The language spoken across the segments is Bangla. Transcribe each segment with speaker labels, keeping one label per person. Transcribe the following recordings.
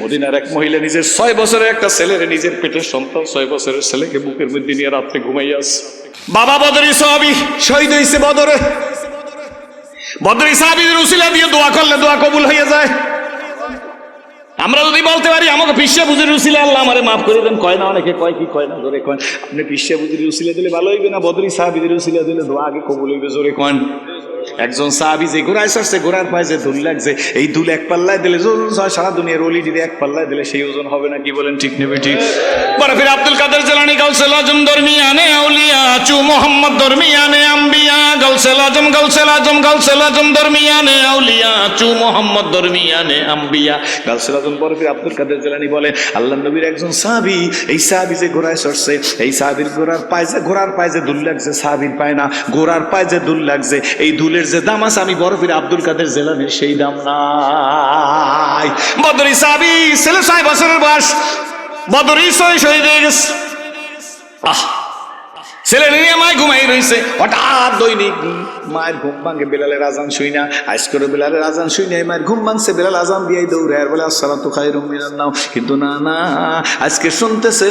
Speaker 1: মদিনার এক মহিলা নিজের 6 বছরের একটা ছেলের, নিজের পেটের সন্তান 6 বছরের ছেলেকে বুকের মধ্যে নিয়ে রাত্রে ঘুমাইয়া আছে। বাবা বদরি সাহাবী শহীদ হয়েছে বদরে। বদরি সাহাবীদের উসিলা দিয়ে দোয়া করলে দোয়া কবুল হয়ে যায়। আমরা যদি বলতে পারি আমাকে পিসা বুঝির উসিলা আল্লাহ আমারে মাফ করে দেন, কয় না অনেকে, কয় কি কয় না, জোরে কয়। আপনি পিসা বুঝির উসিলা দিলে ভালো হইবে না বদরি সাহাবীদের উসিলা দিলে দোয়া আগে কবুল হইবে, জোরে কয়। একজন সাহাবী যে ঘোড়ায় চড়ছে, ঘোড়ার পায়ে যে দুল লাগছে, এই দুল এক পাল্লায় দিলে সারা দুনিয়ার অলি যদি এক পাল্লায় দিলে সেই ওজন হবে না, কি বলেন ঠিক নেবে ঠিক? বরফির আব্দুল কাদের জিলানী গাউসুল আজম দরমিয়ানে আউলিয়া চু মোহাম্মদ দরমিয়ানে আম্বিয়া, গাউসুল আজম গাউসুল আজম গাউসুল আজম দরমিয়ানে আউলিয়া চু মোহাম্মদ দরমিয়ানে আম্বিয়া। গাউসুল আজম বরফির আব্দুল কাদের জিলানী বলেন, আল্লাহর নবীর একজন সাহাবী, এই সাহাবী যে ঘোড়ায় চড়ছে, এই সাহাবীর ঘোড়ার পায়ে যে দুল লাগছে, সাহাবীর পায় না, ঘোড়ার পায়ে যে দুল লাগছে, এই দুলের যে দাম আছে আমি বরফির আব্দুল কাদের জিলানীর সেই দাম নাই। বদরি সাহাবী ছেলে 6 বছরের বয়স, বদরি শহীদ হয়ে গেছে। ছেলে নিয়ে মায় ঘুমাই রয়েছে, হঠাৎ দৈনিক মায়ের ঘুম ভাঙে বেলালের আজান শুই না। আজকের বেলালের আজান শুই না, মায়ের ঘুম ভাঙছে, বেলাল আজান দিয়ে দৌড়ে আর বলে আসসালাতু খায়রুম মিনান নাওম। কিন্তু না না, আজকে শুনতেছে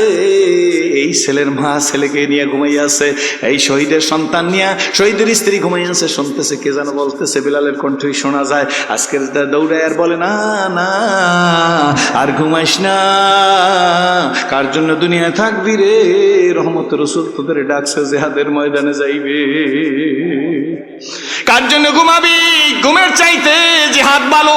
Speaker 1: এই ছেলের মা ছেলেকে নিয়ে ঘুমাইয়া আছে, এই শহীদের সন্তান নিয়ে শহীদের স্ত্রী ঘুমাইয়া আছে, শুনতেছে কে যেন বলতেছে, বেলালের কণ্ঠই শোনা যায়। আজকের দৌড়ে আর বলে না না আর ঘুমাইস না, কার জন্য দুনিয়ায় থাকবি রে, রহমত রাসূল তোদের ডাকছে জিহাদের ময়দানে যাইবে। কার জন্য ঘুমাবি? ঘুমের চাইতে জিহাদ ভালো,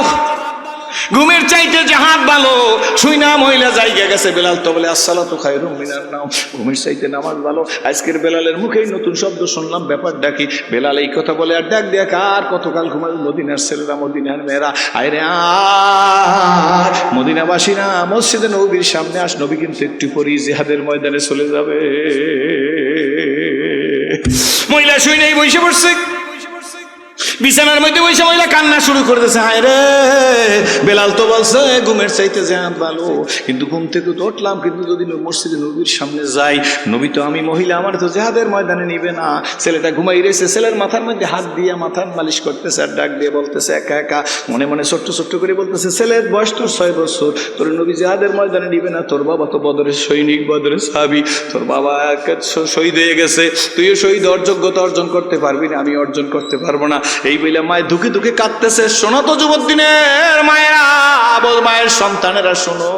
Speaker 1: ঘুমের চাইতে জিহাদ ভালো। শুই না মহিলা জায়গা গেছে, বেলাল তো বলে আসসালাতু খায়রুম মিনান নাওম, ঘুমের চাইতে নামাজ ভালো। আজকের বেলালের মুখেই নতুন শব্দ শুনলাম, ব্যাপার ডাকি। বেলাল এই কথা বলে আর ডাক দেখ, আর কতকাল ঘুমাবি? মদিনার ছেলেরা, মদিনার মেয়েরা, আয়রে আর মদিনাবাসীরা মসজিদে নবীর সামনে আস, নবী কিন্তু একটু পরেই জিহাদের ময়দানে চলে যাবে। মহিলা শুই নেই, বসে পড়ছে বিছানার মধ্যে, বসে মহিলা কান্না শুরু করে দিয়েছে। হায় রে, বেলাল তো বলছে ঘুমের চাইতে জিহাদ ভালো, কিন্তু ঘুম থেকে তো উঠলাম, কিন্তু যদি মসজিদে নবীর সামনে যাই, নবী তো আমি মহিলা, আমার তো জিহাদের ময়দানে নিবে না। ছেলেটা ঘুমাই রয়েছে, ছেলের মাথার মধ্যে হাত দিয়ে মাথার মালিশ করতেছে আর ডাক দিয়ে বলতেছে একা একা মনে মনে ছোট্ট ছোট্ট করে বলতেছে, ছেলের বয়স তোর 6 বছর, তোর নবী জিহাদের ময়দানে নিবে না, তোর বাবা তো বদরের সৈনিক, বদরের সাহাবী, তোর বাবা শহীদ হয়ে গেছে, তুইও শহীদ হওয়ার যোগ্যতা অর্জন করতে পারবি না, আমি অর্জন করতে পারবো না। এই বইলা মায় ধুকে ধুকে কাঁদতেছে। শোনো তো যুবদ্দিনের মায়েরা, মায়ের সন্তানেরা শোনো,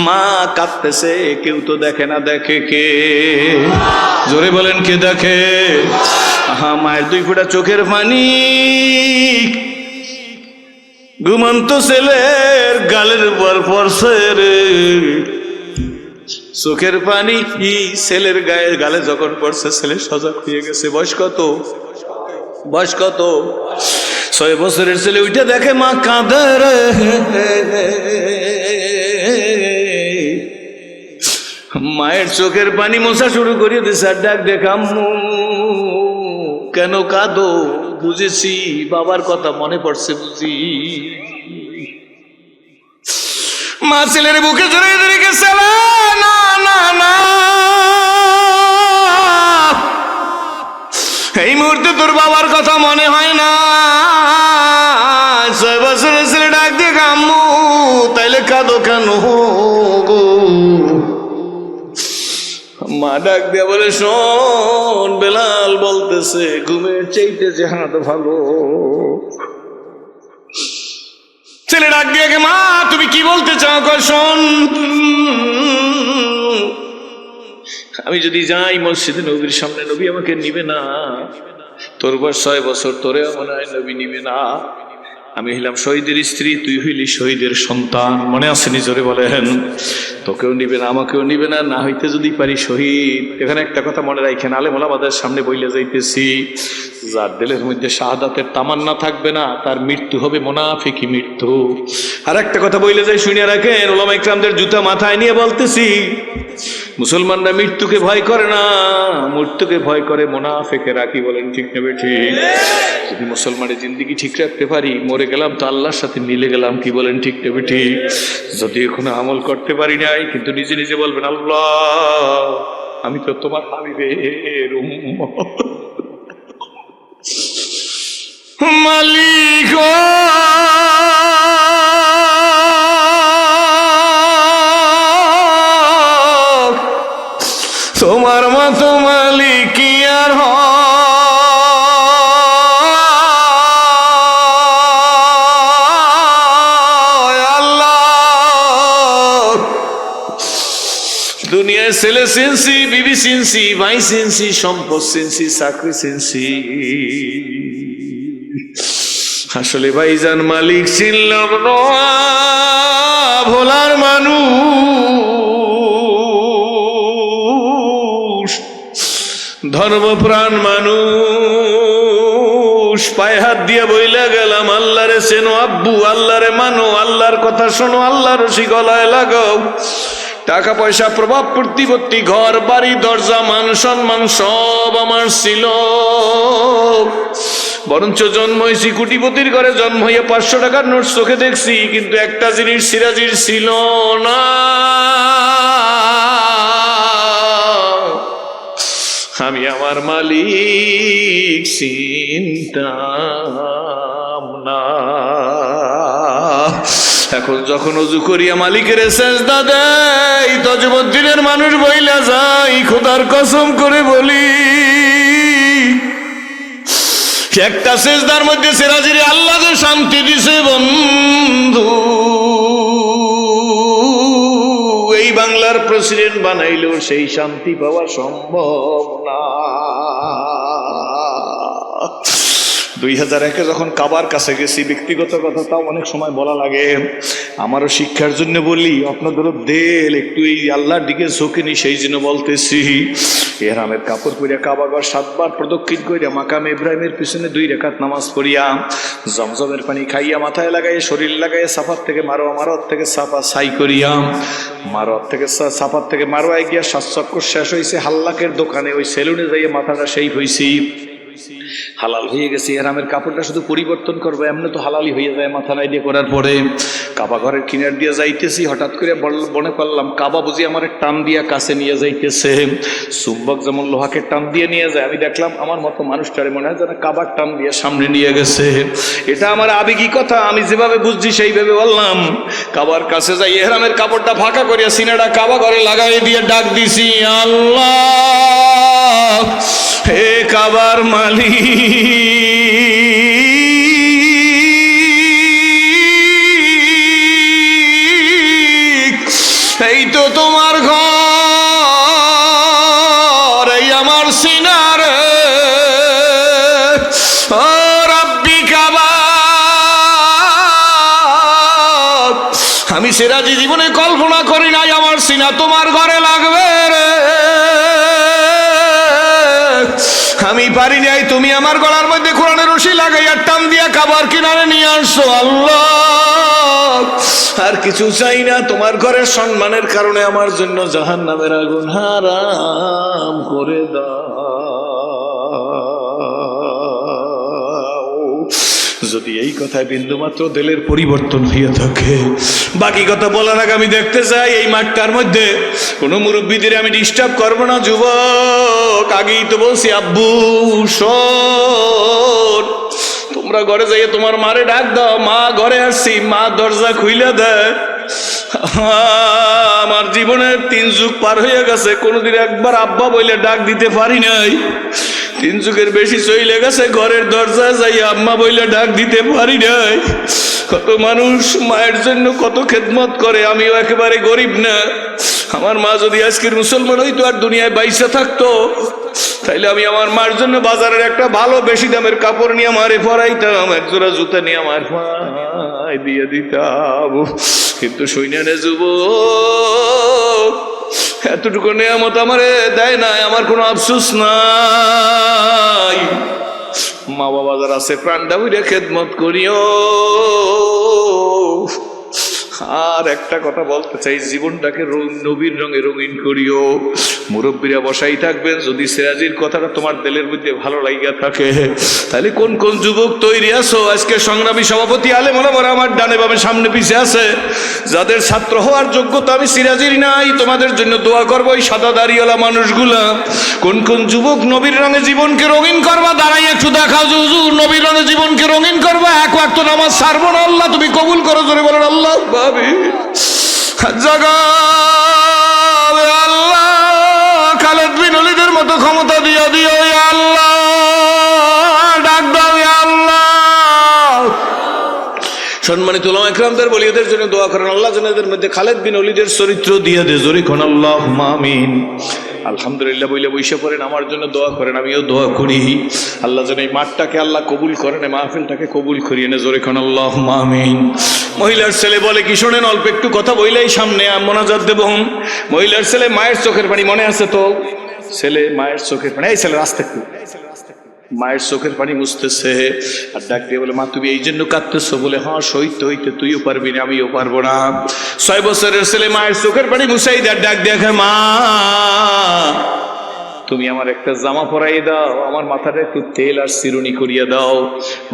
Speaker 1: মা কাঁদতেছে, কেউ তো দেখে না, দেখে কে? জোরে বলেন কে দেখে? মায়ের 2 ফোঁটা চোখের পানি ঘুমন্ত ছেলের গালের উপর পড়ছে রে, চোখের পানি ছেলের গালে যখন পড়ছে, ছেলে সজাগ হয়ে গেছে। বয়স কত? বয়স কত? 6 বছরের ছেলে উঠে দেখে মা কাঁদে রে। মায়ের চোখের পানি মোছা শুরু করিয়ে দিছে আর ডাক দেখ, আম্মু কেন কাঁদো? বুঝেছি বাবার কথা মনে পড়ছে বুঝি। মা ছেলের বুকে জড়িয়ে ধরে গেছে, না না না, এই মুহূর্তে তোর বাবার কথা মনে হয় না। 6 বছরের ছেলে ডাক দিয়ে, আম্মু তাইলে কাঁদো কেন গো? মা ডাক দিয়ে বলে, শোন, বেলাল বলতেছে ঘুমের চাইতে জিহাদ ভালো। ছেলে ডাক দিয়ে, মা তুমি কি বলতে চাও? শোন, আমি যদি যাই মসজিদে নবীর সামনে, নবী আমাকে নিবে না। তোর বয়স 6 বছর, তোরেও মনে হয় নবী নিবে না। আমি হইলাম শহীদের স্ত্রী, তুই হইলি শহীদের সন্তান, মনে আছে নি? জোরে বলেন। তোকেও নিবে না, আমাকেও নিবে না, না হইতে যদি পারি শহীদ। এখানে একটা কথা মনে রাখেন, আলেম ওলামাদের সামনে বইলে যাইতেছি, যার দিলের মধ্যে শাহাদাতের তামান্না থাকবে না, তার মৃত্যু হবে মুনাফিকি মৃত্যু। আর একটা কথা বইলে যাই, শুনে রাখেন, ওলামা ইকরামদের জুতা মাথায় নিয়ে বলতেছি, মুসলমানরা মৃত্যুকে ভয় করে না, মৃত্যুকে ভয় করে মুনাফিকেরা। কি বলেন ঠিক নেবে ঠিক? যদি মুসলমানের জিন্দেগি ঠিক রাখতে পারি, মরে গেলাম তো আল্লাহর সাথে মিলে গেলাম। কি বলেন ঠিক নেবে ঠিক? যদি এখনো আমল করতে পারি নাই, কিন্তু নিজে নিজে বলবেন, আল্লাহ আমি তো তোমার হাবিবের উম্মত, মালিক দুনিয়ায় ছেলে চিনছি, বিবি চিনছি, ভাই চিনছি, সম্পদ চিনছি, চাকরি চিনছি, আসলে ভাইজান মালিক চিনলাম না। ভোলার মানুষ, ধর্মপ্রাণ মানুষ, পায়ে হাত দিয়ে বইলা গেলাম আল্লাহরে চেনো আব্বু, আল্লাহরে মানো, আল্লাহর কথা শোনো, আল্লাহর রশি গলায় লাগাও। টাকা পয়সা, প্রভাব, প্রতিপত্তি, ঘর বাড়ি, দরজা, মান সম্মান সব আমার ছিল, বরঞ্চ জন্ম হয়েছি কোটিপতির ঘরে, জন্ম হইয়া 500 টাকার নোট চোখে দেখছি, কিন্তু একটা জিনিস সিরাজির ছিল না, আমি আমার মালিক চিনতাম না। এখন যখন অজু করিয়া মালিকের সেজদা দেই, তজমুদ্দিনের মানুষ বইলা যাই, খোদার কসম করে বলি, একটা সেজদার মধ্যে সিরাজির আল্লাহ যে শান্তি দিছে বন্ধু, এই বাংলার প্রেসিডেন্ট বানাইলেও সেই শান্তি পাওয়া সম্ভব না। 2001-এ যখন কাবার কাছে গেছি, ব্যক্তিগত কথা তাও অনেক সময় বলা লাগে, আমারও শিক্ষার জন্য বলি, আপনাদেরও দেল একটু এই আল্লাহর দিকে ঝোঁকেনি, সেই জন্য বলতেছি। এহরামের কাপড় পরিয়া কাবাঘর 7 বার প্রদক্ষিণ করিয়া মাকামে ইব্রাহিমের পিছনে 2 রাকাত নামাজ পড়িয়া, জমজমের পানি খাইয়া মাথায় লাগাইয়া, শরীর লাগাইয়া, সাফার থেকে মারোয়া, মারোয়ার থেকে সাফা সাই করিয়া, মারোয়ার থেকে সাফার থেকে মারোয়ায় গিয়া 7 চক্কর শেষ হয়েছে, হাল্লাকের দোকানে ওই সেলুনে যাইয়া মাথাটা সেই হয়েছি, হালাল হয়ে গেছে। এহরামের কাপড়টা শুধু পরিবর্তন করবো, এমনি তো হালালি হয়ে যায় মাথা নাই দিয়ে করার পরে। কাবা ঘরের কিনার দিয়ে যাইতেছি, হঠাৎ করে মনে করলাম কাবা বুঝি আমার টান দিয়া কাছে নিয়ে যাইতেছে, চুম্বক যেমন লোহাকে টান দিয়ে নিয়ে যায়, আমি দেখলাম আমার মতো মানুষটারে মনে হয় যেন কাবার টান দিয়ে সামনে নিয়ে গেছে। এটা আমার আবেগী কথা, আমি যেভাবে বুঝছি সেইভাবে বললাম। কাবার কাছে যাই, এহরামের কাপড়টা ফাঁকা করিয়া সিনাটা কাবা ঘরে লাগাই দিয়ে ডাক দিছি, আল্লাহ, হে কাবার মালিক, এই তো তোমার ঘর, এই আমার সিনারে, ও রাব্বি কাবা, আমি সিরাজি জীবনে কল্পনা করি নাই আমার সিনা তোমার ঘরে লাগবে রে, আমি পারি নাই, তুমি আমার গলার মধ্যে কোরআনের রশি লাগাইয়া টান দিয়া কাবার কিনারে নিয়ে আসছো আল্লাহ, আর কিছু চাই না, তোমার ঘরের সম্মানের কারণে আমার জন্য জাহান্নামের আগুন হারাম করে দাও। যদি এই কথায় বিন্দুমাত্র দিলের পরিবর্তন হইয়া থাকে, বাকি কথা বলার আগে আমি দেখতে চাই এই মাঠটার মধ্যে কোনো মুরব্বীদের আমি ডিস্টার্ব করবো না। যুবক, আগেই তো বলছি আব্বু শোন, তোমরা ঘরে যাইয়ে তোমার মারে ডাক দাও, মা ঘরে আসছি, মা দরজা খুইলা দেয়। আমার জীবনের 3 যুগ পার হয়ে গেছে, কোনোদিন একবার আব্বা বইলে ডাক দিতে পারি নাই। 3 যুগের বেশি চলে গেছে, ঘরের দরজায় যাই আম্মা বইলে ডাক দিতে পারি নাই। কত মানুষ মায়ের জন্য কত খেদমত করে, আমিও একেবারে গরিব না। আমার মা যদি আজকের মুসলমান হইতো আর দুনিয়ায় বাইসা থাকতো, তাইলে আমি আমার মার জন্য বাজারের একটা ভালো বেশি দামের কাপড় নিয়ে মারে পরাইতাম, একজোড়া জুতা নিয়ে আমার মায় দিয়ে দিতাম। কিন্তু সৈন্যানে যুবক, এতটুকু নিয়ামত আমারে দেয় নাই, আমার কোনো আফসোস নাই। মা বাবা যারা আছে প্রাণটা বুঝে খেদমত করিও। আর একটা কথা বলতে চাই, জীবনটাকে নবীর রঙে রঙিন করিও। মুরব্বীরা বসাই থাকবেন, যদি সিরাজির কথাটা তোমার দিলের মধ্যে ভালো লাগিয়া থাকে, তাহলে কোন কোন যুবক তৈরি আছো? আজকে সংগ্রামী সভাপতি আলেম ওলামারা আমার ডানে বামে সামনে পিছে আছে, যাদের ছাত্র হওয়ার যোগ্যতা আমি সিরাজির নাই, তোমাদের জন্য দোয়া করবো। এই সাদা দাড়িওয়ালা মানুষগুলা, কোন কোন যুবক নবীর রঙে জীবনকে রঙিন করবা? দাঁড়াই একটু দেখাও যে হুজুর নবীর রঙে জীবনকে রঙিন করবা, 1 ওয়াক্ত নামাজ ছাড়বো না, আল্লাহ তুমি কবুল করো। জোরে বলেন আল্লাহ। ভাবি জাগাবে আল্লাহ, খালেদ বিন ওলীদের মতো ক্ষমতা দিয়া দিও আল্লাহ, ডাক দাও আল্লাহ। সম্মানিত উলামা ইকরামদের ওলিদের জন্য দোয়া করেন, আল্লাহ যেন এদের মধ্যে খালেদ বিন ওলিদের চরিত্র দিয়ে দে, জোরে কোন আল্লাহুম্মা আমিন। আলহামদুলিল্লাহ বইলে বইসা পড়েন, আমার জন্য দোয়া করেন, আমিও দোয়া করি। আল্লাহ যেন এই মাঠটাকে আল্লাহ কবুল করেন, এই মাহফিলটাকে কবুল করিয়ে নে, জোরে কোন আল্লাহুম্মা আমিন। মহিলার ছেলে বলে কি শোনেন, অল্প একটু কথা বইলেই সামনে মোনাজাত দেব। মহিলার ছেলে মায়ের চোখের পানি, মনে আছে তো? ছেলে মায়ের চোখের পানি, এই ছেলে রাস্তা একটু, মায়ের চোখের পানি মুছতেছে আর ডাক দিয়ে বলে, মা তুমি এই জন্য কাঁদতেছো? বলে হ্যাঁ, সইতে হইতে তুইও পারবি না, আমিও পারবো না। 6 বছরের ছেলে মায়ের চোখের পানি মুছাই দেয়, ডাক দেখে, মা তুমি আমার একটা জামা পরাই দাও, আমার মাথাটা একটু তেল আর চিরুনি করিয়ে দাও।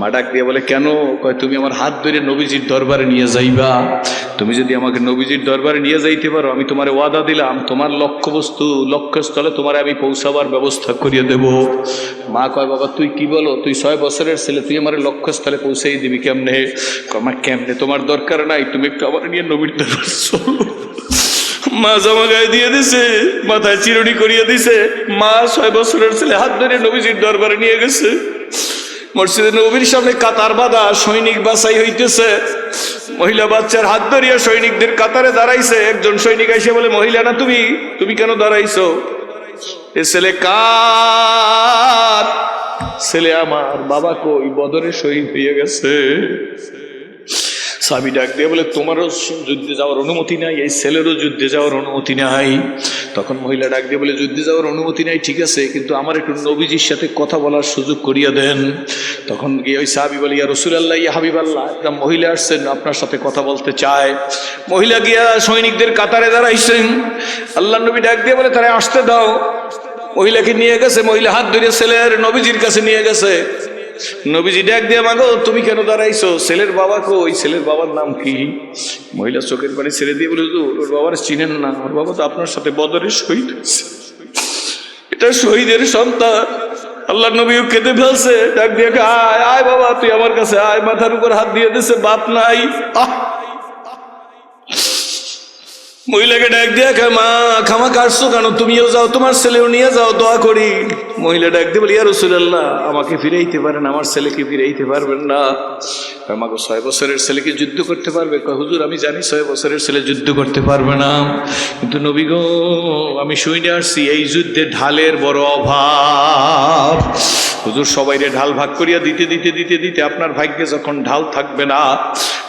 Speaker 1: মা ডাক দিয়ে বলে, কেন? কয় তুমি আমার হাত ধরে নবীজির দরবারে নিয়ে যাইবা। তুমি যদি আমাকে নবীজির দরবারে নিয়ে যাইতে পারো, আমি তোমার ওয়াদা দিলাম, তোমার লক্ষ্যবস্তু লক্ষ্যস্থলে তোমার আমি পৌঁছাবার ব্যবস্থা করিয়ে দেব। মা কয়, বাবা তুই কি বলো? তুই 6 বছরের ছেলে, তুই আমার লক্ষ্যস্থলে পৌঁছাই দিবি কেমনে? মা কেমনে? তোমার দরকার নাই, তুমি একটু আমার নিয়ে নবীর দরবারে চলো। মা জামা গায়ে দিয়ে দিছে, মাথায় চিরুনি করিয়ে দিছে। মা 6 বছরের ছেলে হাত ধরে নবীজির দরবারে নিয়ে গেছে। মসজিদে নবীর সামনে কাতার বাঁধা, সৈনিক বাছাই হইতেছে। মহিলা বাচ্চার হাত ধরিয়া সৈনিকদের কাতারে দাঁড়াইছে। একজন সৈনিক এসে বলে, মহিলা না তুমি, তুমি কেন দাঁড়াইছো? এ ছেলে কার? ছেলে আমার, বাবা কই? বদরে শহীদ হয়ে গেছে। সাহাবী ডাক দিয়ে বলে, তোমারও যুদ্ধে যাওয়ার অনুমতি নাই, এই ছেলেরও যুদ্ধে যাওয়ার অনুমতি নাই। তখন মহিলা ডাক দিয়ে বলে, যুদ্ধে যাওয়ার অনুমতি নাই ঠিক আছে, কিন্তু আমার একটু নবীজির সাথে কথা বলার সুযোগ করিয়া দেন। তখন গিয়ে ওই সাহাবী বলে, ইয়া রাসূলুল্লাহ, ইয়া হাবিবাল্লাহ, একটা মহিলা আসছেন, আপনার সাথে কথা বলতে চায়। মহিলা গিয়া সৈনিকদের কাতারে দাঁড়াইছেন। আল্লাহর নবী ডাক দিয়ে বলে, তারা আসতে দাও। মহিলাকে নিয়ে গেছে, মহিলা হাত ধরে ছেলের নবীজির কাছে নিয়ে গেছে। নবীজি ডাক দিয়ে, মাগো তুমি কেন দাঁড়াইছো? ছেলের বাবা কই? ছেলের বাবার নাম কি? মহিলা চোখের পানি ছেড়ে দিয়ে বলে, ওর বাবার চিনেন না? ওর বাবা তো আপনার সাথে বদরে শহীদ হয়েছে, এটা শহীদের সন্তান। আল্লাহ নবীও কেঁদে ফেলছে। ডাক দিয়ে, আয় আয় বাবা, তুই আমার কাছে আয়। মাথার উপর হাত দিয়ে দিছে, বাপ নাই। মহিলাকে ডাক দিয়ে, মা খামা কাটছো কেন? তুমিও যাও, তোমার ছেলেও নিয়ে যাও, দোয়া করি। মহিলা ডাক দিয়ে বলি, ইয়া রাসূলুল্লাহ, আমাকে ফিরাইতে পারেন, আমার ছেলেকে ফিরাইতে পারবেন না। আমাকে 6 বছরের ছেলেকে যুদ্ধ করতে পারবে? হুজুর আমি জানি 6 বছরের ছেলে যুদ্ধ করতে পারবে না, কিন্তু নবী গো আমি শুনে আসছি এই যুদ্ধে ঢালের বড় অভাব। হুজুর সবাইরে ঢাল ভাগ করিয়া দিতে দিতে দিতে দিতে আপনার ভাগ্যে যখন ঢাল থাকবে না,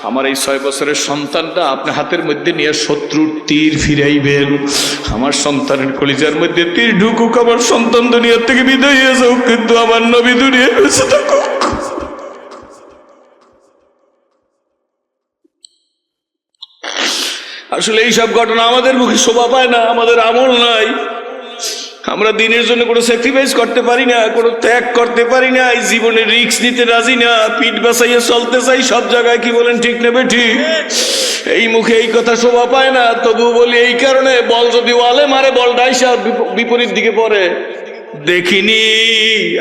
Speaker 1: আমার এই 6 বছরের সন্তানটা আপনার হাতের মধ্যে নিয়ে শত্রুর তীর ফিরাইবেন। আমার সন্তানের কলিজার মধ্যে তীর ঢুকুক, আমার সন্তান দুনিয়ার থেকে বিদায় হয়ে যাও, কিন্তু আমার নবী দুনিয়ায় বেঁচে থাকুক। আসলে এইসব ঘটনা আমাদের মুখে শোভা পায় না, আমাদের আমল নাই। আমরা দিনের জন্য কোনো স্যাক্রিফাইস করতে পারি না, কোনো ত্যাগ করতে পারি না, এই জীবনে রিস্ক নিতে রাজি না, পিঠ বাঁচাইয়ে চলতে চাই সব জায়গায়। কি বলেন, ঠিক নেবে ঠিক? এই মুখে এই কথা শোভা পায় না, তবু বলি এই কারণে, বল যদি ওয়ালে মারে, বল ডাইসা বিপরীত দিকে পড়ে। দেখিনি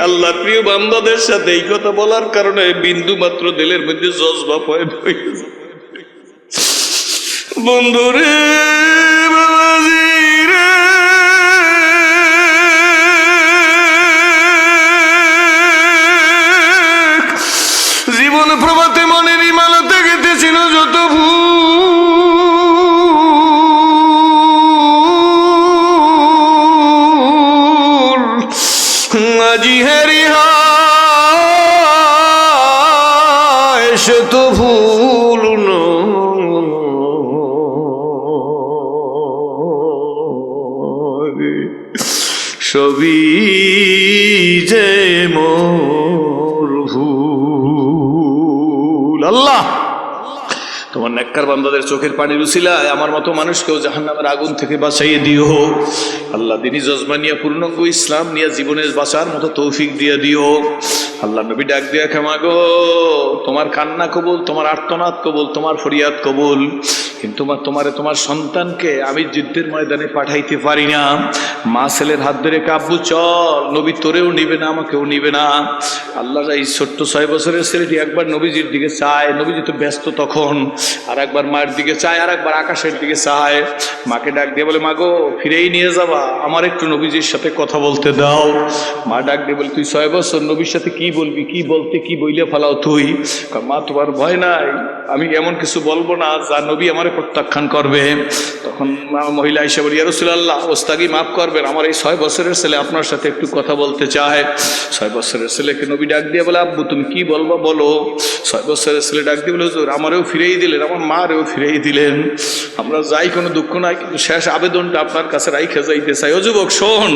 Speaker 1: আল্লাহ প্রিয় বান্দাদের সাথে এই কথা বলার কারণে বিন্দু মাত্র দিলের মধ্যে জজবা পয়দা হয়ে যায়। বন্ধুরে, বাবাজি রে, জীবন প্রভাতে মনের ইমানতে গেতেছিল যত ভুল, আজি হেরি হয় সে তো ভুল সবই যে মোর ভুল। আল্লাহ তোমার নেককার বান্দাদের চোখের পানির উসিলায় আমার মতো মানুষকেও জাহান্নামের আগুন থেকে বাঁচাইয়ে দিও। আল্লাহ দিনী জজমা নিয়ে, পূর্ণাঙ্গ ইসলাম নিয়ে জীবনে বাঁচার মতো তৌফিক দিয়ে দিও। আল্লাহ নবী ডাক দিয়া, ক্ষমা গো, তোমার কান্না কবুল, তোমার আর্তনাদ কবুল, তোমার ফরিয়াদ কবুল, কিন্তু তোমার সন্তানকে আমি যুদ্ধের ময়দানে পাঠাইতে পারি না। মা ছেলের হাত ধরে, কাব্বু চল, নবী তোরেও নিবে না, আমাকেও নিবে না। আল্লাহ এই ছোট্ট 6 বছরের ছেলেটি একবার নবীজির দিকে চায়, নবীজি তো ব্যস্ত তখন, আর একবার মায়ের দিকে চায়, আর একবার আকাশের দিকে চায়। মাকে ডাক দিয়ে বলে, মা গো ফিরেই নিয়ে যাবা, আমার একটু নবীজির সাথে কথা বলতে দাও। মা ডাক দিয়ে বলে, তুই 6 বছর নবীর সাথে কি বলবি, কি বলতে কি বইলে ফেলাও তুই? মা তোমার ভয় নাই, আমি এমন কিছু বলবো না যা নবী আমারে প্রত্যাখ্যান করবে। তখন মহিলা এসে বলি, ইয়া রাসূলুল্লাহ, ওস্তাগি মাফ করবেন, আমার এই 6 বছরের ছেলে আপনার সাথে একটু কথা বলতে চায়। 6 বছরের ছেলেকে নবী ডাক দিয়ে বলে, আব্বু তুমি কি বলবো বলো। 6 বছরের ছেলে ডাক দিয়ে বলে, হুজুর আমারেও ফিরেই দিলেন, আমার মারেও ফিরেই দিলেন, আমরা যাই কোনো দুঃখ নাই, কিন্তু শেষ আবেদনটা আপনার কাছে রাইখা যাইতে চাই। ও যুবক শোন,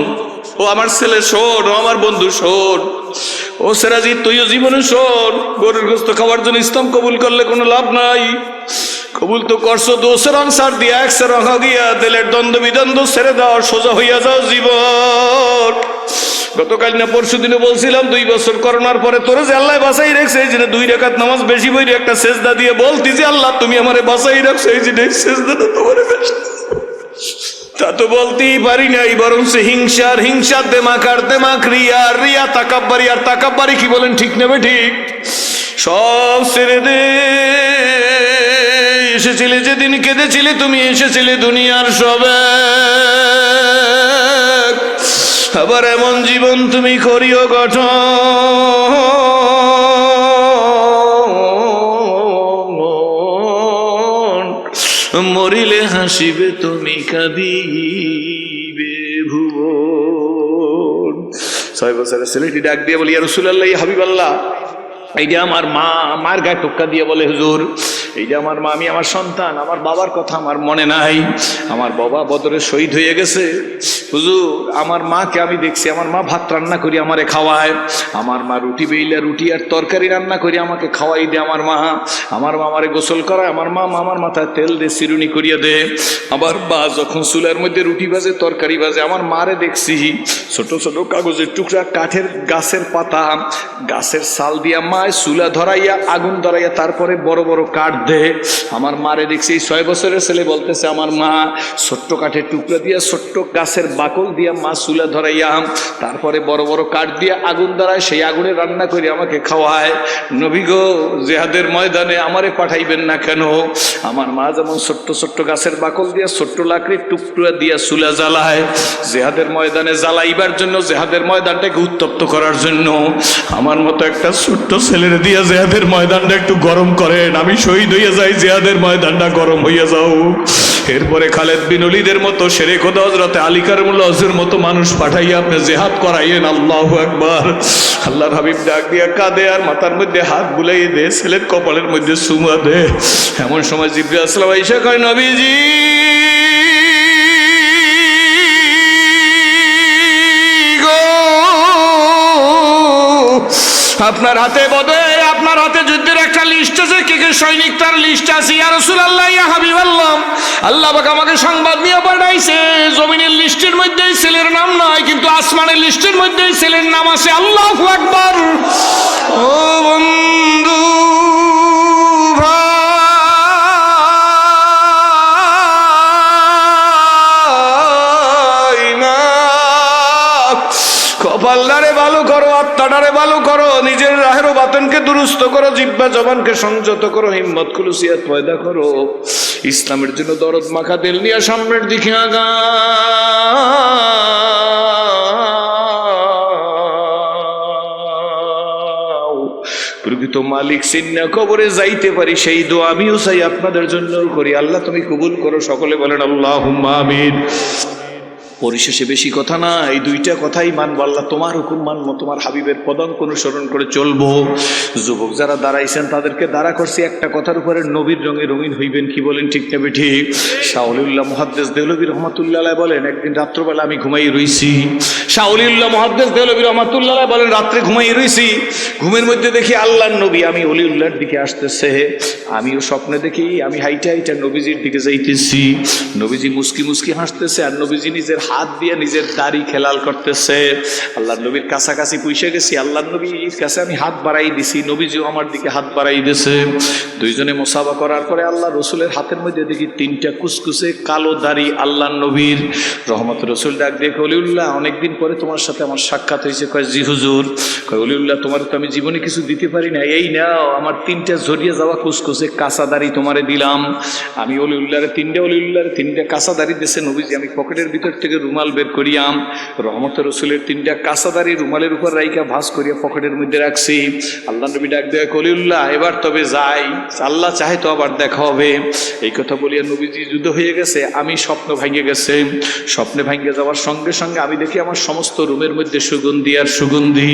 Speaker 1: ও আমার ছেলে শোন, ও আমার বন্ধু শোন, ও সেরাজি তুইও জীবনে শোন, গরুর গোস্ত খাওয়ার জন্য ইসলাম কবুল করলে কোনো লাভ নাই। কবুল তো করছো দোষের অংসার দিয়া, একসের রঙা গিয়া দিলের দ্বন্দ্ব বিদ্বন্দ্ব ছেড়ে দাও, সোজা হইয়া যাও জীবন। গতকাল না পরশু দিনে বলছিলাম 2 বছর করোনার পরে তোরে যে আল্লাহ বাঁচাই রাখছে, এই জন্য 2 রাকাত নামাজ বেশি বইরে একটা সেজদা দিয়ে বলতি যে আল্লাহ তুমি আমারে বাঁচাই রাখছো, এই জন্য সেজদাটা তোমারে বেশি। তা তো বলতেই পারি নাই, বরং সে হিংসার হিংসা, দেমাক আর দেমাক, রিয়া রিয়া, তাকাব্বারি আর তাকাব্বারি। কি বলেন ঠিক নেবে ঠিক? সব ছেড়ে দে। এসেছিলে যেদিন কেঁদেছিলে তুমি, এসেছিলে দুনিয়ার সবে, আবার এমন জীবন তুমি করিও গঠন, মরিলে হাসিবে তুমি, কাঁদিবে ভুবন। 6 বছরের ছেলেটি ডাক দিয়ে বলি, ইয়া রাসূলুল্লাহ, ইয়া হাবিবাল্লাহ, এইটা আমার মা। মার গায়ে টোক্কা দিয়ে বলে, হুজুর এইটা আমার মা, আমি আমার সন্তান, আমার বাবার কথা আমার মনে নাই, আমার বাবা বদরে শহীদ হয়ে গেছে। হুজুর আমার মাকে আমি দেখছি, আমার মা ভাত রান্না করি আমারে খাওয়ায়, আমার মা রুটি বেইলা রুটি আর তরকারি রান্না করি আমাকে খাওয়াই দে। আমার মা আমারে গোসল করায়, আমার মা আমার মাথায় তেল দিয়ে চিরুনি করিয়া দে। আবার বা যখন চুলার মধ্যে রুটি ভাজে তরকারি ভাজে, আমার মারে দেখছি ছোট ছোট কাগজের টুকরা, কাঠের গাছের পাতা, গাছের ছাল দিয়া মায় চুলা ধরাইয়া আগুন ধরাইয়া তারপরে বড় বড় কাঠ দে। আমার মারে দেখছি 6 বছরের ছেলে বলতেছে, আমার মা ছোট্ট কাঠের টুকরা দিয়া, ছোট্ট গাছের বাকল দিয়া মা চুলা ধরাইয়া তারপরে বড় বড় কাঠ দিয়া আগুন ধরায়, সেই আগুনে রান্না করে আমাকে খাওয়ায়। নবী গো, জিহাদের ময়দানে আমারে পাঠাইবেন না কেন? আমার মা যেমন ছোট্ট ছোট্ট গাছের বাকল দিয়া, ছোট্ট লাকড়ির টুকরা দিয়া চুলা জ্বালায় জিহাদের ময়দানে, জ্বালাইবার জন্য, জিহাদের ময়দানটাকে উত্তপ্ত করার জন্য, আমার মতো একটা ছোট্ট ছেলের দিয়া জিহাদের ময়দানটা একটু গরম করেন, আমি শহীদ হইয়া যাই, জিহাদের ময়দানটা গরম হইয়া যাও। এরপরে খালেদ বিন ওলীদের মতো, শেরে খোদা হযরত আলী কারমুল্লাহ হজের মতো মানুষ পাঠাইয়া আপনি জিহাদ করাইয়েন। আল্লাহু আকবার। আল্লাহর হাবিব ডাক দিয়া কাঁদে আর মাথার মধ্যে হাত বুলাই দে, ছেলের কপালের মধ্যে চুমা দে। এমন সময় জিবরাইল আলাইহিস সালাম আইসা কয়, নবীজি আপনার হাতে বদর, আপনার হাতে যুদ্ধের একটা লিস্ট আছে, কে কে সৈনিক তার লিস্ট আছে। ইয়া রাসূলুল্লাহ, ইয়া হাবিবাল্লাহ, আল্লাহ পাক আমাকে সংবাদ নিয়ে পাঠাইছে, জমিনের লিস্টের মধ্যে এই ছেলের নাম নাই, কিন্তু আসমানের লিস্টের মধ্যে এই ছেলের নাম আছে। আল্লাহু আকবার। ও বন্ধু কপালটারে ভালো করো, আত্মাটারে ভালো করো, নিজের রাহের বাতনকে দুরুস্ত করো, জিহ্বা জবানকে সংযত করো, হিম্মত খুলুসিয়াত পয়দা করো, ইসলামের জন্য দরদ মাখা দিল নিয়ে সামনের দিকে আগাও। প্রকৃত মালিক চিন্না কবরে যাইতে পারি, সেই দোয়া আমিও চাই, আপনাদের জন্য করি। আল্লাহ তুমি কবুল করো। সকলে বলেন আল্লাহুম্মা আমিন। পরিশেষে বেশি কথা না, এই 2টা কথাই মানবো। আল্লাহ তোমার হুকুম মানবো, তোমার হাবিবের পদাঙ্ক অনুসরণ করে চলবো। যুবক যারা দাঁড়াইছেন তাদেরকে দাঁড়া করছি একটা কথার উপরে, নবীর রঙে রঙিন হইবেন। কি বলেন ঠিক না ঠিক? শাহ ওলিউল্লাহ মুহাদ্দিস দেহলভী রহমাতুল্লাহ আলাইহি বলেন, একদিন রাত্রবেলা আমি ঘুমাই রইছি। শাহ ওলিউল্লাহ মুহাদ্দিস দেহলভী রহমাতুল্লাহ আলাইহি বলেন, রাত্রে ঘুমাই রইছি, ঘুমের মধ্যে দেখি আল্লাহর নবী আমি ওলিউল্লাহর দিকে আসতেছে। আমিও স্বপ্নে দেখি আমি হাইটা হাইটা নবীজির দিকে যাইতেছি। নবীজি মুস্কি মুস্কি হাসতেছে, আর নবীজি নিজের হাত দিয়ে নিজের দাড়ি খেলাল করতেছে। আল্লাহর নবীর কাছাকাছি পৌঁছে গেছি, আল্লাহর নবীর কাছে আমি হাত বাড়াই দিছি, নবীজিও আমার দিকে হাত বাড়াই দিয়েছে। দুইজনে মুসাফা করার পরে আল্লাহ রসুলের হাতের মধ্যে দেখি 3টা কুচকুচে কালো দাড়ি আল্লাহর নবীর। রহমত রসুল ডাক দেখে, ওলিউল্লাহ অনেকদিন পরে তোমার সাথে আমার সাক্ষাৎ হয়েছে। কয় জি হুজুর। কয় ওলিউল্লাহ তোমার তো আমি জীবনে কিছু দিতে পারি না, এই নাও আমার 3টা ঝরিয়ে যাওয়া কুচকুচে কাঁচা দাড়ি তোমারে দিলাম। আমি ওলিউল্লাহরে 3টা কাঁচা দাড়ি দিয়েছে নবীজি, আমি পকেটের ভিতর থেকে থেকে রুমাল বের করিয়াম, রহমতের রসুলের 3টা কাঁচাদারি রুমালের উপর রাইকা ভাঁজ করিয়া পকেটের মধ্যে রাখছি। আল্লাহ নবী ডাক দেয়া, কলিউল্লাহ এবার তবে যাই, আল্লাহ চাহে তো আবার দেখা হবে। এই কথা বলিয়া নবীজি যুদ্ধ হয়ে গেছে, আমি স্বপ্ন ভেঙে গেছে। স্বপ্নে ভেঙে যাওয়ার সঙ্গে সঙ্গে আমি দেখি আমার সমস্ত রুমের মধ্যে সুগন্ধি আর সুগন্ধি।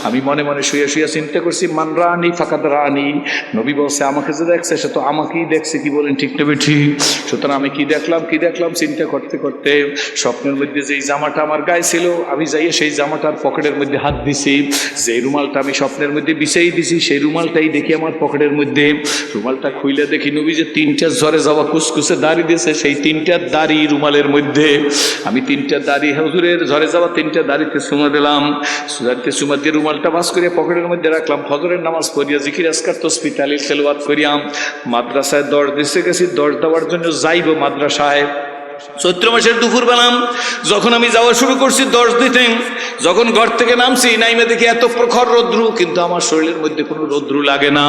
Speaker 1: আমি মনে মনে শুয়ে শুয়ে চিন্তা করছি, মান রানি ফাকাদ রানি, নবী বলছে আমাকে যে দেখছে সে তো আমাকেই দেখছে, কি বলেন ঠিক নেবে ঠিক। সুতরাং আমি কি দেখলাম চিন্তা করতে করতে স্বপ্নের মধ্যে যেই জামাটা আমার গায়ে ছিল, আমি যাইয়ে সেই জামাটার পকেটের মধ্যে হাত দিছি। যে রুমালটা আমি স্বপ্নের মধ্যে বিছাই দিছি সেই রুমালটাই দেখি আমার পকেটের মধ্যে। রুমালটা খুইলে দেখি নবী যে 3টা ঝরে যাওয়া কুচকুচে দাড়ি দিয়েছে, সেই 3টা দাড়ি রুমালের মধ্যে। আমি 3টা দাড়ি হুজুরের ঝরে যাওয়া 3টা দাড়িতে চুমা দিলাম। দাড়িতে চুমা দিয়ে রুমালটা ভাঁজ করিয়া পকেটের মধ্যে রাখলাম। ফজরের নামাজ পড়িয়া জিকির আজকার তাসবিহ তাহলিল তেলাওয়াত করিয়াম। মাদ্রাসায় দর দিতে গেছি, দর দেওয়ার জন্য যাইব মাদ্রাসায়। চৈত্র মাসের দুপুর বেলাম, যখন আমি যাওয়া শুরু করছি 10 দিতে, যখন ঘর থেকে নামছি নাইমে দেখি এত প্রখর রৌদ্রু, কিন্তু আমার শরীরের মধ্যে কোনো রৌদ্রু লাগে না।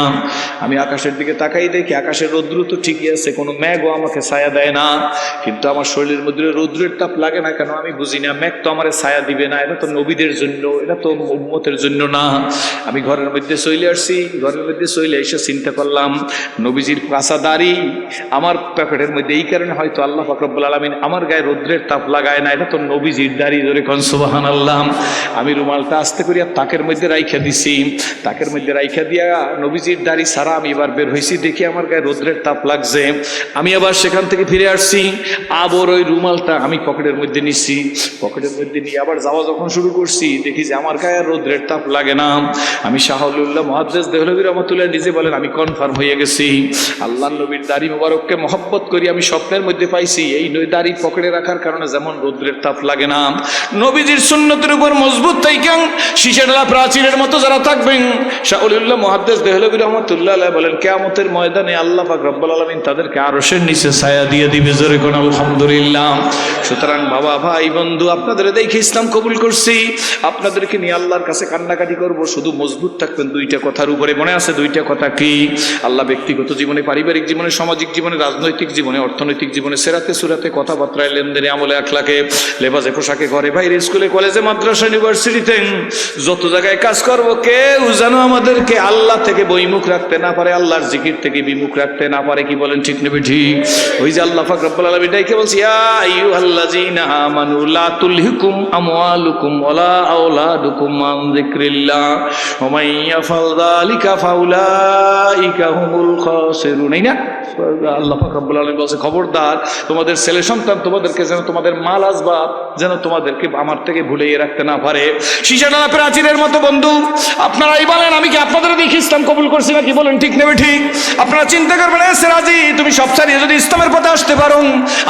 Speaker 1: আমি আকাশের দিকে তাকাই দেখি আকাশের রৌদ্রু তো ঠিকই আছে, কোনো মেঘও আমাকে ছায়া দেয় না, কিন্তু আমার শরীরের মধ্যে রৌদ্রের তাপ লাগে না কেন আমি বুঝি না। মেঘ তো আমার ছায়া দিবে না, এটা তো নবীদের জন্য, এটা তো উম্মতের জন্য না। আমি ঘরের মধ্যে চলে আসছি, ঘরের মধ্যে চলে এসে চিন্তা করলাম নবীজির কাঁচা দাড়ি আমার পকেটের মধ্যে, এই কারণে হয়তো আল্লাহ পাক রব্বুল আলামিন আমার গায়ে রৌদ্রের তাপ লাগায় না, এটা তো নবীজির দাড়ি। ধরে কোন সুবহানাল্লাহ। আমি রুমালটা আস্তে করিয়া তাকের মধ্যে রাইখা দিছি, তাকের মধ্যে রাইখা দিয়া নবীজির দাড়ি ছাড়া আমি এবার বের হয়েছি, দেখি আমার গায়ে রৌদ্রের তাপ লাগছে। আমি আবার সেখান থেকে ফিরে আসছি, আবার ওই রুমালটা আমি পকেটের মধ্যে নিচ্ছি, পকেটের মধ্যে নিয়ে আবার যাওয়া যখন শুরু করছি দেখি যে আমার গায়ে রৌদ্রের তাপ লাগে না। আমি শাহুল্লাহ মুহাদ্দিস দেহলভী রহমাতুল্লাহ নিজে বলেন আমি কনফার্ম হয়ে গেছি আল্লাহ নবীর দাড়ি মোবারককে মহব্বত করি আমি স্বপ্নের মধ্যে পাইছি। এই দাড়ি পকেটে রাখার কারণে যেমন রৌদ্রের তাপ লাগে না, নবীজির সুন্নতের উপর মজবুত থাইকেন শীষেডালা প্রাচীরের মতো যারা থাকবেন, শাহুল্লাহ মুহাদ্দিস দেহলভী রহমাতুল্লাহ আলাইহি বলেন কিয়ামতের ময়দানে আল্লাহ পাক রব্বুল আলামিন তাদেরকে আরশের নিচে ছায়া দিয়ে দিবে। জোরে কোন আলহামদুলিল্লাহ। সুতরাং বাবা ভাই বন্ধু, আপনাদের দেখে ইসলাম কবুল করছি, আপনাদেরকে নিয়ে আল্লাহর কাছে কান্নাকাটি করব, শুধু মজবুত থাকবেন 2টা কথার উপরে। মনে আছে 2টা কথা কি? আল্লাহ ব্যক্তিগত জীবনে, পারিবারিক জীবনে, সামাজিক জীবনে, রাজনৈতিক জীবনে, অর্থনৈতিক জীবনে, সেরাতে সুরাতে, কথাবার্তায়, লেনদেনে, আমলে, আখলাকে, লেবাসে, পোশাকে, ঘরে বাইরে, স্কুলে কলেজে, মাদ্রাসা, ইউনিভার্সিটিতে, যত জায়গায় কাজ করব, কেউ যেন আমাদেরকে আল্লাহ থেকে বইমুখ রাখতে না পারে, আল্লাহর জিকির থেকে বিমুখ রাখতে না পারে। কি বলেন ঠিক নেবে ঠিক? ওই যে আল্লাহ পাক রব্বুল আলামিন ডাইকে বলছি ইয়া আইয়ুহাল্লাযীনা আমানু লা তুলহিকুম আমওয়ালুকুম ওয়ালা আওলাদুকুম আন যিকরিল্লাহ ওয়া মান ইয়াফআল যালিকা ফাউলাইকা হুমুল খাসিরুন। এই না আল্লাহ পাক রব্বুল আলামিন বলছে খবরদার তোমাদের ছেলে সন্তান তোমাদেরকে যেন তোমাদের মাল আসবাব যেন তোমাদেরকে আমার থেকে ভুলিয়ে রাখতে না পারে। শীষাডালা প্রাচীরের মতো বন্ধু আপনারাই বলেন আমি কি আপনাদের দেখে ইসলাম কবুল করছি নাকি? বলেন ঠিক নেবে ঠিক? আপনারা চিন্তা করবেন সেরাজি তুমি সব ছাড়িয়ে যদি ইসলামের পথে আসতে পারো,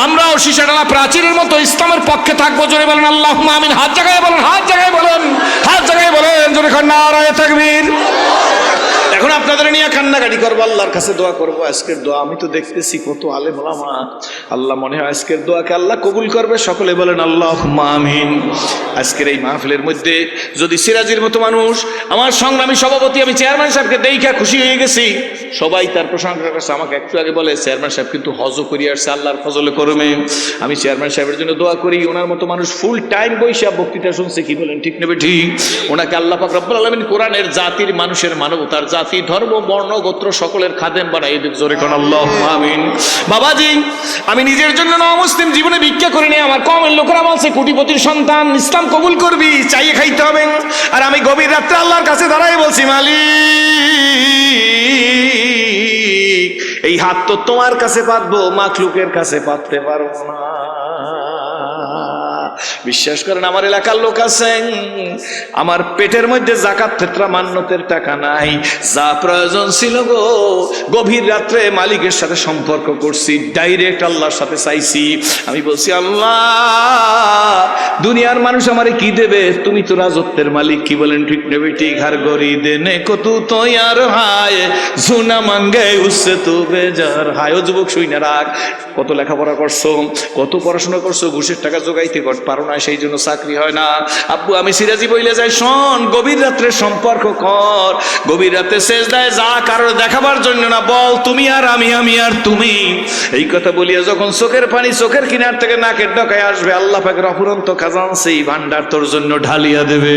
Speaker 1: আমরাও শীষাডালা প্রাচীরের মতো ইসলামের পক্ষে থাকবো। জোরে বলেন আল্লাহুম্মা আমিন। হাত জায়গায় বলেন, হাত জায়গায় বলেন, হাত জায়গায় বলেন, জোরে নারায়ে তাকবীর। এখন আপনাদের নিয়ে কান্নাকাটি করবো, আল্লাহর কাছে দোয়া করবো। আজকের দোয়া আমি তো দেখতেছি কত আলেম ওলামা, আল্লাহ মনে হয় আজকের দোয়াকে আল্লাহ কবুল করবে। সকলে বলেন আল্লাহুম্মা আমিন। আজকের এই মাহফিলের মধ্যে যদি সিরাজির মতো মানুষ, আমার সংগ্রামী সভাপতি আমি চেয়ারম্যান সাহেবকে দেখা খুশি হয়ে গেছি, সবাই তার প্রশংসা করছে। আমাকে একটু আগে বলে চেয়ারম্যান সাহেব কিন্তু হজও করিয়ে আসছে আল্লাহর ফজলে করমে। আমি চেয়ারম্যান সাহেবের জন্য দোয়া করি, ওনার মতো মানুষ ফুল টাইম বৈশা বক্তৃতা শুনছে। কি বলেন ঠিক নেবে ঠিক? ওনাকে আল্লাহ পাক রব্বুল আলামিন কোরআনের জাতির মানুষের মানবতার জাতি ধর্ম বর্ণ গোত্র সকলের খাদেম বানাই দিক। জোরে কোন আল্লাহুম্মা আমিন। বাবাজি আমি নিজের জন্য মুসলিম জীবনে ভিক্ষা করিনি, আমার কমের লোকেরা বলছে কোটিপতির সন্তান ইসলাম কবুল করবি চাইয়ে খাইতে হবে। আর আমি গভীর রাত্রে আল্লাহর কাছে দাঁড়াই বলছি মালিক এই হাত তো তোমার কাছে পাতবো, মাখলুকের কাছে পাততে পারবো না। বিশ্বাস করেন আমার এলাকার লোক আছেন, আমার পেটের মধ্যে যাকাত ফিতরা মান্নতের টাকা নাই, যা প্রয়োজন ছিল গো গভীর রাত্রে মালিকের সাথে সম্পর্ক করছি, ডাইরেক্ট আল্লাহর সাথে চাইছি। আমি বলছি আল্লাহ দুনিয়ার মানুষ আমারে কি দেবে, তুমি তো রাজত্বের মালিক। কি বলেন ঠিক নেবে ঠিক? হার গরি দেনে কত তো আর হায় জুনা মাঙ্গে উসে তো বেজার হায়। ও যুবক শুই না রাখ, কত লেখাপড়া করছো, কত পড়াশোনা করছো, ঘুষের টাকা জোগাইতে করতে পারো না, সেই জন্য চাকরি হয় না। আব্বু আমি সিরাজি বইলে যাই, শোন গভীর রাত্রে সম্পর্ক কর, গভীর রাতে সেজদায় যা, কারোর দেখাবার জন্য না, বল তুমি আর আমি, আমি আর তুমি। এই কথা বলিয়া যখন চোখের পানি চোখের কিনার থেকে নাকের ডকায় আসবে, আল্লাহ পাকের অফুরন্ত খাজান সেই ভান্ডার তোর জন্য ঢালিয়া দেবে।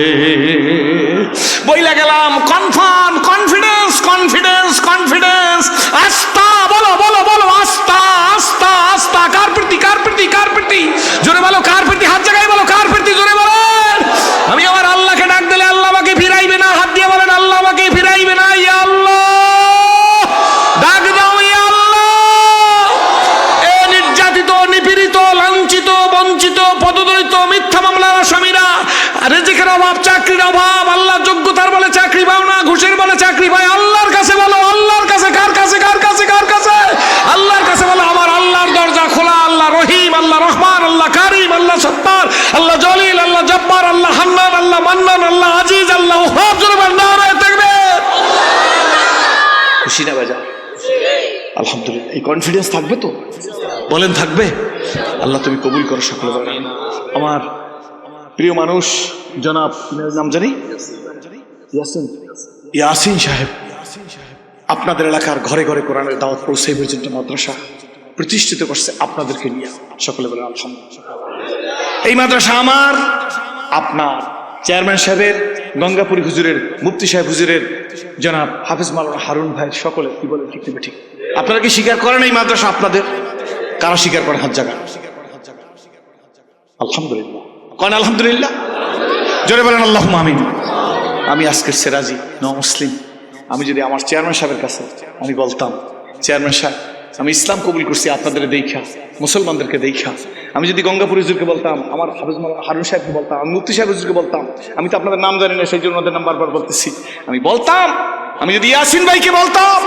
Speaker 1: বইলা গেলাম কনফার্ম, কনফিডেন্স, কনফিডেন্স, কনফিডেন্স, আস্থা, বলো বলো বলো, আস্থা আস্থা আস্থা। কার প্রতি, কার প্রতি, কার প্রতি? জোরে বলো কার প্রতি, হাত জায়গায় বলো কার প্রতি, জোরে বলেন। আমি আমার আল্লাহকে ডাক দিলে আল্লাহ আমাকে ফিরাইবে না, হাত দিয়ে বলেন আল্লাহ আমাকে ফিরাইবে না। ইয়া আল্লাহ, ডাক দাও ইয়া আল্লাহ। এ নির্যাতিত, নিপীড়িত, লাঞ্ছিত, বঞ্চিত, পদদলিত, মিথ্যা মামলার আসামিরা, রিজিকের অভাব, চাকরির অভাব, আল্লাহ যোগ্যতার বলে চাকরি পাও না, ঘুষের বলে চাকরি পায়, আল্লাহর কাছে বলো, আল্লাহর কাছে। কার কাছে, কার কাছে, কার কাছে? আল্লাহর কাছে বলো। আমার আল্লাহর দরজা খোলা, আল্লাহ রহিম, আল্লাহ রহমান, আল্লাহ কারিম, আল্লাহ সত্তার, আল্লাহ জলিল, আল্লাহ জব্বার, আল্লাহ হান্নান, আল্লাহ মান্নান, আল্লাহ আজিজ, আল্লাহ ওয়াহাব। জোরে বলেন নারায়ে তাকবীর। খুশি না বাজা? আলহামদুলিল্লাহ। এই কনফিডেন্স থাকবে তো? বলেন থাকবে? আল্লাহ তুমি কবুল করো সকলে বলেন। আমার প্রিয় মানুষ জনাব নাম জানি ইয়াসিন সাহেব, আপনাদের এলাকার ঘরে ঘরে কোরআনের দাওয়াত পৌঁছে পর্যন্ত মাদ্রাসা প্রতিষ্ঠিত করছে আপনাদেরকে নিয়ে। সকলে বলেন আলহামদুলিল্লাহ। এই মাদ্রাসা আমার, আপনার চেয়ারম্যান সাহেবের, গঙ্গাপুরী হুজুরের, মুফতি সাহেব হুজুরের, জনাব হাফিজ মাওলানা হারুন ভাই, সকলে কি বলেন ঠিক ঠিক? আপনারা কি স্বীকার করেন এই মাদ্রাসা আপনাদের? কারা স্বীকার করেন হাত জায়গা? আলহামদুলিল্লাহ। কোন আলহামদুলিল্লাহ? জোরে বলেন আল্লাহুম্মা আমিন। আমি আজকের সিরাজি মুসলিম, আমি যদি আমার চেয়ারম্যান সাহেবের কাছে আমি বলতাম, চেয়ারম্যান সাহেব আমি ইসলাম কবুল করছি আপনাদের দেখা, মুসলমানদেরকে দেখা, আমি যদি গঙ্গাপুর হুজুরকে বলতাম, আমার হাফিজ মাওলানা হারুন সাহেবকে বলতাম, আমি মুফতি সাহেব হুজুরকে বলতাম, আমি তো আপনাদের নাম জানি না সেই জন্য ওদের নাম বারবার বলতেছি, আমি বলতাম, আমি যদি ইয়াসিন ভাইকে বলতাম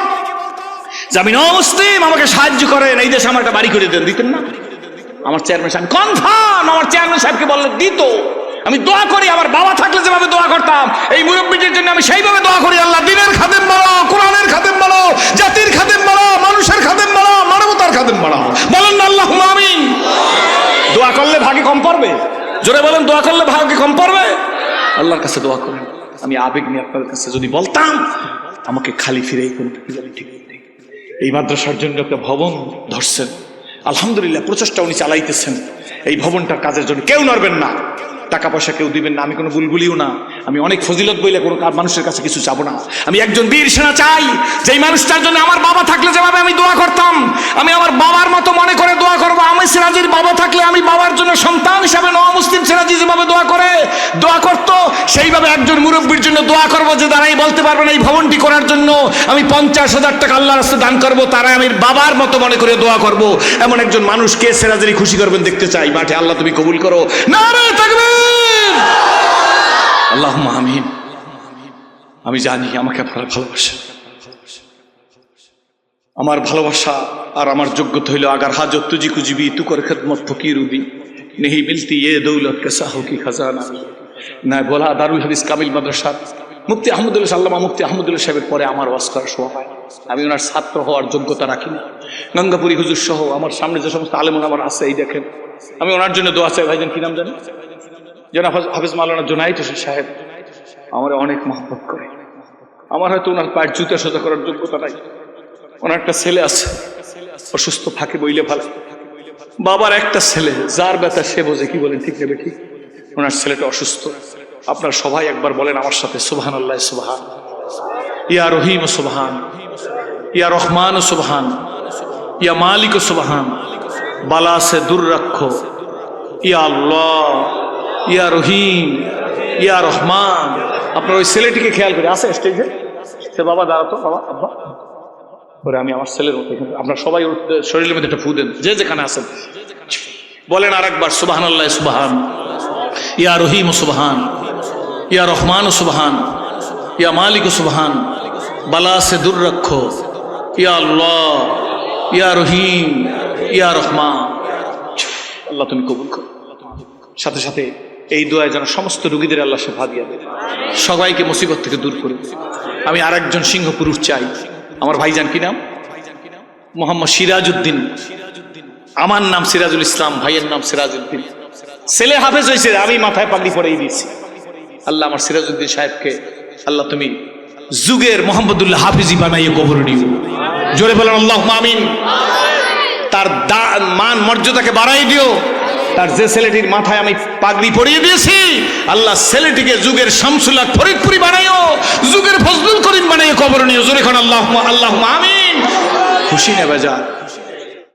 Speaker 1: যে আমি মুসলিম, আমাকে সাহায্য করেন, এই দেশে আমার একটা বাড়ি করে দেন, দিতেন না? আমার চেয়ারম্যান সাহেব কনফার্ম আমার চেয়ারম্যান সাহেবকে বললে দিত। আমি দোয়া করি, আমার বাবা থাকলে যেভাবে দোয়া করতাম এই মুরব্বীদের জন্য আমি সেইভাবে দোয়া করি, আল্লাহ দিনের খাদেম বাড়াও, কোরআনের খাদেম বাড়াও, জাতির খাদেম বাড়াও, মানুষের খাদেম বাড়াও, মানবতার খাদেম বাড়াও। বলেন না আল্লাহুম্মা আমিন। দোয়া করলে ভাগে কম পড়বে? জোরে বলেন, দোয়া করলে ভাগে কম পড়বে? আল্লাহর কাছে দোয়া করেন। আমি আবেগ নিয়ে আপনাদের কাছে যদি বলতাম, আমাকে খালি ফিরেই করতে ঠিক। এই মাদ্রাসার জন্য একটা ভবন ধরছেন, আলহামদুলিল্লাহ প্রচেষ্টা উনি চালাইতেছেন। এই ভবনটার কাজের জন্য কেউ নড়বেন না, টাকা পয়সা কেউ দিবেন না, আমি কোনো বুলবুলিও না, আমি অনেক ফজিলত বইলে কোনো মানুষের কাছে কিছু চাবো না। আমি একজন বীর সেনা চাই, যেই মানুষটার জন্য আমার বাবা থাকলে যেভাবে আমি দোয়া করতাম, আমি আমার বাবার মতো মনে করে দোয়া করবো। আমি সিরাজির বাবা থাকলে আমি বাবার জন্য সন্তান হিসাবে মুসলিম সিরাজি যেভাবে দোয়া করতো, সেইভাবে একজন মুরব্বীর জন্য দোয়া করবো, যে তারাই বলতে পারবেন এই ভবনটি করার জন্য আমি 50,000 টাকা আল্লাহর রাস্তায় দান করবো, তারা আমি বাবার মতো মনে করে দোয়া করবো। এমন একজন মানুষকে সিরাজেরই খুশি করবেন দেখতে চাই মাঠে। আল্লাহ তুমি কবুল করো। নারায়ে তাকবীর। আল্লাহুম্মা আমিন। আমি জানি আমাকে আপনারা ভালোবাসেন, আমার ভালোবাসা আর আমার যোগ্যতা হইল আগার হাজত তুজি কুজিবি তু করে খেদমত ফকির উদি নেহি মিলতি এ দৌলত কে সাহো কি খাজানা। না বলা দারুল হাদিস কামিল মাদ্রাসার মুফতি আহমদুল্লাহ আল্লামা মুফতি আহমদুল্লাহ সাহেবের পরে আমার ওয়াজ করার শোভা পায়। আমি ওনার ছাত্র হওয়ার যোগ্যতা রাখি না। গঙ্গাপুরী হুজুর সহ আমার সামনে যে সমস্ত আলেমুল আমার আছে, এই দেখেন, আমি ওনার জন্য দোয়া চাই। ভাইজান কি নাম জানেন? জনাব হাফিজ মাওলানা জুনাইদ হোসেন সাহেব আমার অনেক মহব্বত করে। আমার হয়তো ওনার পায়ের জুতা সোজা করার যোগ্যতা নাই। ওনার একটা ছেলে আছে অসুস্থ, ফাঁকে বইলে ভালো, বাবার একটা ছেলে, যার ব্যথা সে বোঝে, কি বলেন ঠিক নেবে ঠিক? ওনার ছেলেটা অসুস্থ। আপনারা সবাই একবার বলেন আমার সাথে, সুবহানাল্লাহ, সুবহান, ইয়া রহিম সুবহান, ইয়া রহমান সুবহান, ইয়া মালিক সুবহান, বালা সে দূর রাখো, ইয়া আল্লাহ, ইয়া রহিম, ইয়া রহমান। আপনার ওই ছেলেটিকে খেয়াল করে আছে স্টেজে, সে বাবা দাঁড়াতো, বাবা আব্বা করে, আমি আমার ছেলের মতো। আপনার সবাই শরীরের মধ্যে একটা ফু দেন, যে যেখানে আছেন বলেন আর একবার, সুবহানাল্লাহ সুবহান, ইয়া রহিম সুবহান, ইয়া রহমান সুবহান, ইয়া মালিক সুবহান, বালা সে দূর রাখো, ইয়া আল্লাহ, ইয়া রহিম, ইয়া রহমান। আল্লাহ তুমি কবুল করো। সাথে সাথে এই দোয়ায় যেন সমস্ত রোগীদের আল্লাহ শেফা দিয়ে দেয়, সবাইকে মুসিবত থেকে দূর করে। আমি আর একজন সিংহ পুরুষ চাই। আমার ভাইজান কি নাম? মোহাম্মদ সিরাজউদ্দিন। আমার নাম সিরাজুল ইসলাম, ভাইয়ের নাম সিরাজউদ্দিন। ছেলে হাফেজ হয়েছে, আমি মাথায় পাগড়ি পরেই দিয়েছি। আল্লাহ আমার সিরাজউদ্দিন সাহেবকে আল্লাহ তুমি যুগের মোহাম্মদুল্লাহ হাফিজি বানাইয়ে কবর নিও। জোরে বলেন আল্লাহুম্মা আমিন। তার মান মর্যাদাকে বাড়াই দিও। তার যে ছেলেটির মাথায় আমি পাগড়ি পরিয়ে দিয়েছি, আল্লাহ ছেলেটিকে যুগের শামসুল হক ফরিদপুরি বানাইও, যুগের ফজলুল করিম বানাইয়ে কবর নিও। জোরে কোন আল্লাহুম্মা আমিন। খুশি না বেজা?